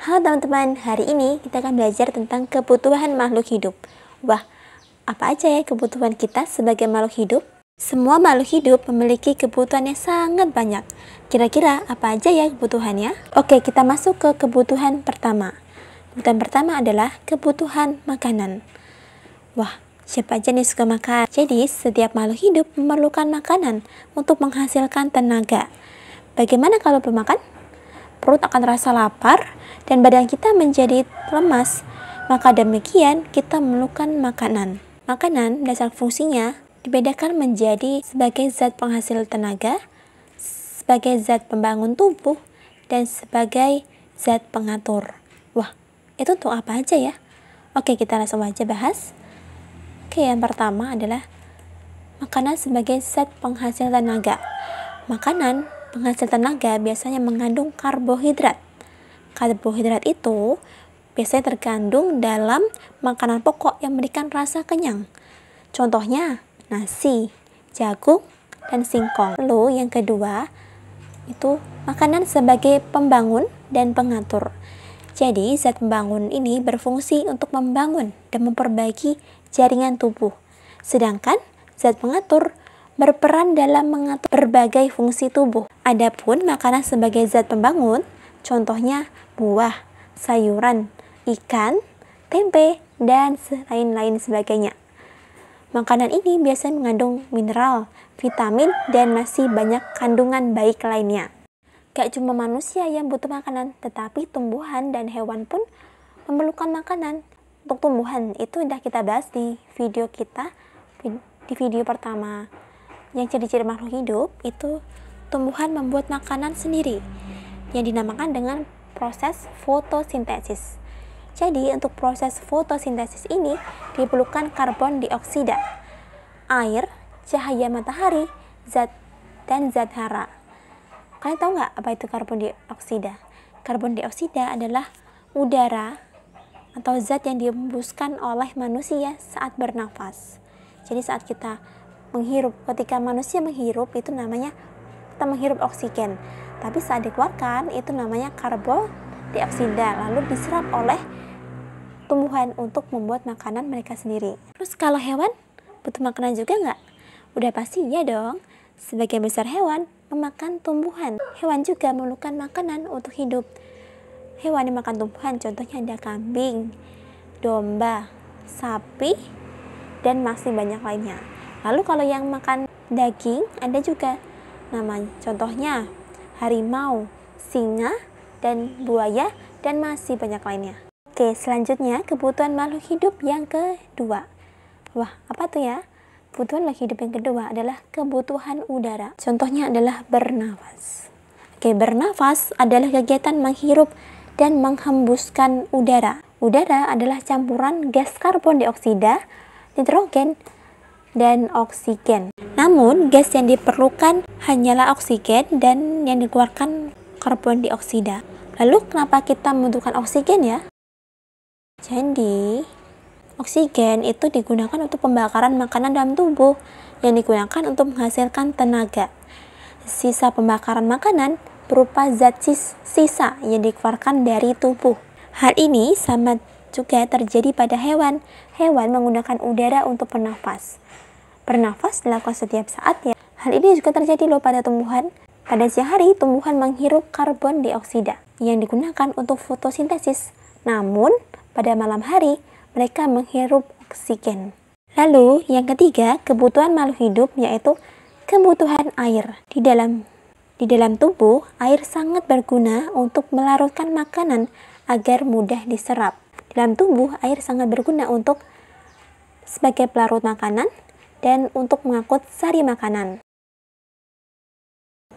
Halo teman-teman, hari ini kita akan belajar tentang kebutuhan makhluk hidup. Wah, apa aja ya kebutuhan kita sebagai makhluk hidup? Semua makhluk hidup memiliki kebutuhan yang sangat banyak. Kira-kira apa aja ya kebutuhannya? Oke, kita masuk ke kebutuhan pertama. Kebutuhan pertama adalah kebutuhan makanan. Wah, siapa aja nih suka makan? Jadi, setiap makhluk hidup memerlukan makanan untuk menghasilkan tenaga. Bagaimana kalau belum makan? Perut akan terasa lapar dan badan kita menjadi lemas. Maka demikian kita memerlukan makanan. Makanan dasar fungsinya dibedakan menjadi sebagai zat penghasil tenaga, sebagai zat pembangun tubuh, dan sebagai zat pengatur. Wah, itu untuk apa aja ya? Oke, kita langsung aja bahas. Oke, yang pertama adalah makanan sebagai zat penghasil tenaga. Makanan penghasil tenaga biasanya mengandung karbohidrat. Karbohidrat itu biasanya terkandung dalam makanan pokok yang memberikan rasa kenyang. Contohnya nasi, jagung, dan singkong. Lalu yang kedua itu makanan sebagai pembangun dan pengatur. Jadi zat pembangun ini berfungsi untuk membangun dan memperbaiki jaringan tubuh. Sedangkan zat pengatur berperan dalam mengatur berbagai fungsi tubuh. Adapun makanan sebagai zat pembangun, contohnya buah, sayuran, ikan, tempe, dan lain-lain sebagainya. Makanan ini biasanya mengandung mineral, vitamin, dan masih banyak kandungan baik lainnya. Gak cuma manusia yang butuh makanan, tetapi tumbuhan dan hewan pun memerlukan makanan. Untuk tumbuhan itu sudah kita bahas di video kita, di video pertama. Yang ciri-ciri makhluk hidup itu tumbuhan membuat makanan sendiri yang dinamakan dengan proses fotosintesis. Jadi untuk proses fotosintesis ini diperlukan karbon dioksida, air, cahaya matahari, dan zat hara. Kalian tahu nggak apa itu karbon dioksida? Karbon dioksida adalah udara atau zat yang dihembuskan oleh manusia saat bernafas. Jadi saat kita menghirup, ketika manusia menghirup itu namanya kita menghirup oksigen. Tapi saat dikeluarkan itu namanya karbon dioksida, lalu diserap oleh tumbuhan untuk membuat makanan mereka sendiri. Terus kalau hewan butuh makanan juga nggak? Udah pasti ya dong. Sebagian besar hewan memakan tumbuhan. Hewan juga memerlukan makanan untuk hidup. Hewan yang makan tumbuhan contohnya ada kambing, domba, sapi, dan masih banyak lainnya. Lalu kalau yang makan daging ada juga namanya, contohnya harimau, singa, dan buaya, dan masih banyak lainnya. Oke, selanjutnya kebutuhan makhluk hidup yang kedua. Wah, apa tuh ya? Kebutuhan makhluk hidup yang kedua adalah kebutuhan udara. Contohnya adalah bernafas. Oke, bernafas adalah kegiatan menghirup dan menghembuskan udara. Udara adalah campuran gas karbon dioksida, nitrogen, dan oksigen. Namun, gas yang diperlukan hanyalah oksigen dan yang dikeluarkan karbon dioksida. Lalu, kenapa kita membutuhkan oksigen ya? Jadi, oksigen itu digunakan untuk pembakaran makanan dalam tubuh yang digunakan untuk menghasilkan tenaga. Sisa pembakaran makanan berupa zat sisa yang dikeluarkan dari tubuh. Hal ini sama juga terjadi pada hewan. Hewan menggunakan udara untuk bernafas. Bernafas dilakukan setiap saat ya. Hal ini juga terjadi loh pada tumbuhan. Pada siang hari, tumbuhan menghirup karbon dioksida yang digunakan untuk fotosintesis. Namun, pada malam hari, mereka menghirup oksigen. Lalu, yang ketiga, kebutuhan makhluk hidup yaitu kebutuhan air. Di dalam tubuh, air sangat berguna untuk melarutkan makanan agar mudah diserap. Di dalam tubuh, air sangat berguna untuk sebagai pelarut makanan dan untuk mengangkut sari makanan.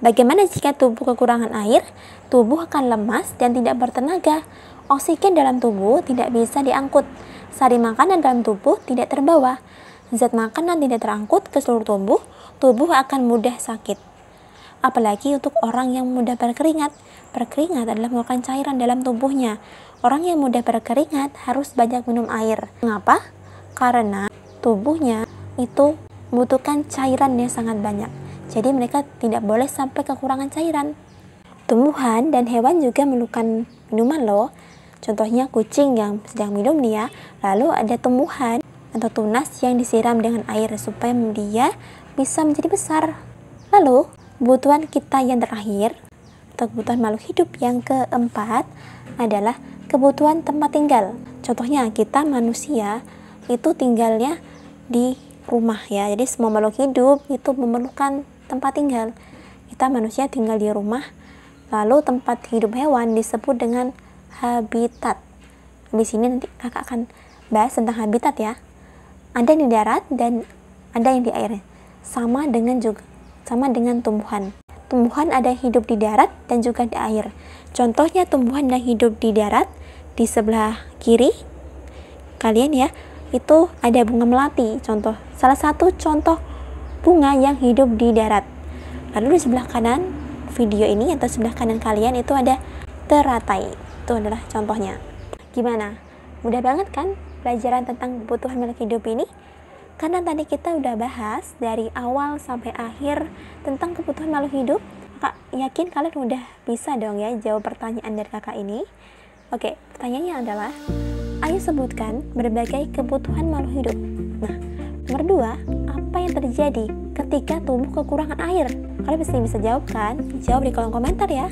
Bagaimana jika tubuh kekurangan air? Tubuh akan lemas dan tidak bertenaga. Oksigen dalam tubuh tidak bisa diangkut. Sari makanan dalam tubuh tidak terbawa. Zat makanan tidak terangkut ke seluruh tubuh. Tubuh akan mudah sakit. Apalagi untuk orang yang mudah berkeringat. Berkeringat adalah merupakan cairan dalam tubuhnya. Orang yang mudah berkeringat harus banyak minum air. Mengapa? Karena tubuhnya itu membutuhkan cairan yang sangat banyak. Jadi mereka tidak boleh sampai kekurangan cairan. Tumbuhan dan hewan juga memerlukan minuman loh. Contohnya kucing yang sedang minum nih ya. Lalu ada tumbuhan atau tunas yang disiram dengan air supaya dia bisa menjadi besar. Lalu kebutuhan kita yang terakhir atau kebutuhan makhluk hidup yang keempat adalah kebutuhan tempat tinggal. Contohnya kita manusia itu tinggalnya di rumah ya. Jadi semua makhluk hidup itu memerlukan tempat tinggal. Kita manusia tinggal di rumah. Lalu tempat hidup hewan disebut dengan habitat. Di sini nanti kakak akan bahas tentang habitat ya. Ada yang di darat dan ada yang di air. Sama dengan tumbuhan. Tumbuhan ada yang hidup di darat dan juga di air. Contohnya tumbuhan yang hidup di darat, di sebelah kiri kalian ya, itu ada bunga melati. Salah satu contoh bunga yang hidup di darat. Lalu di sebelah kanan video ini atau sebelah kanan kalian itu ada teratai. Itu adalah contohnya. Gimana? Mudah banget kan pelajaran tentang kebutuhan makhluk hidup ini? Karena tadi kita udah bahas dari awal sampai akhir tentang kebutuhan makhluk hidup. Kak yakin kalian udah bisa dong ya jawab pertanyaan dari kakak ini. Oke, pertanyaannya adalah, ayo sebutkan berbagai kebutuhan makhluk hidup. Nah, nomor 2, apa yang terjadi ketika tubuh kekurangan air? Kalian pasti bisa jawab kan? Jawab di kolom komentar ya.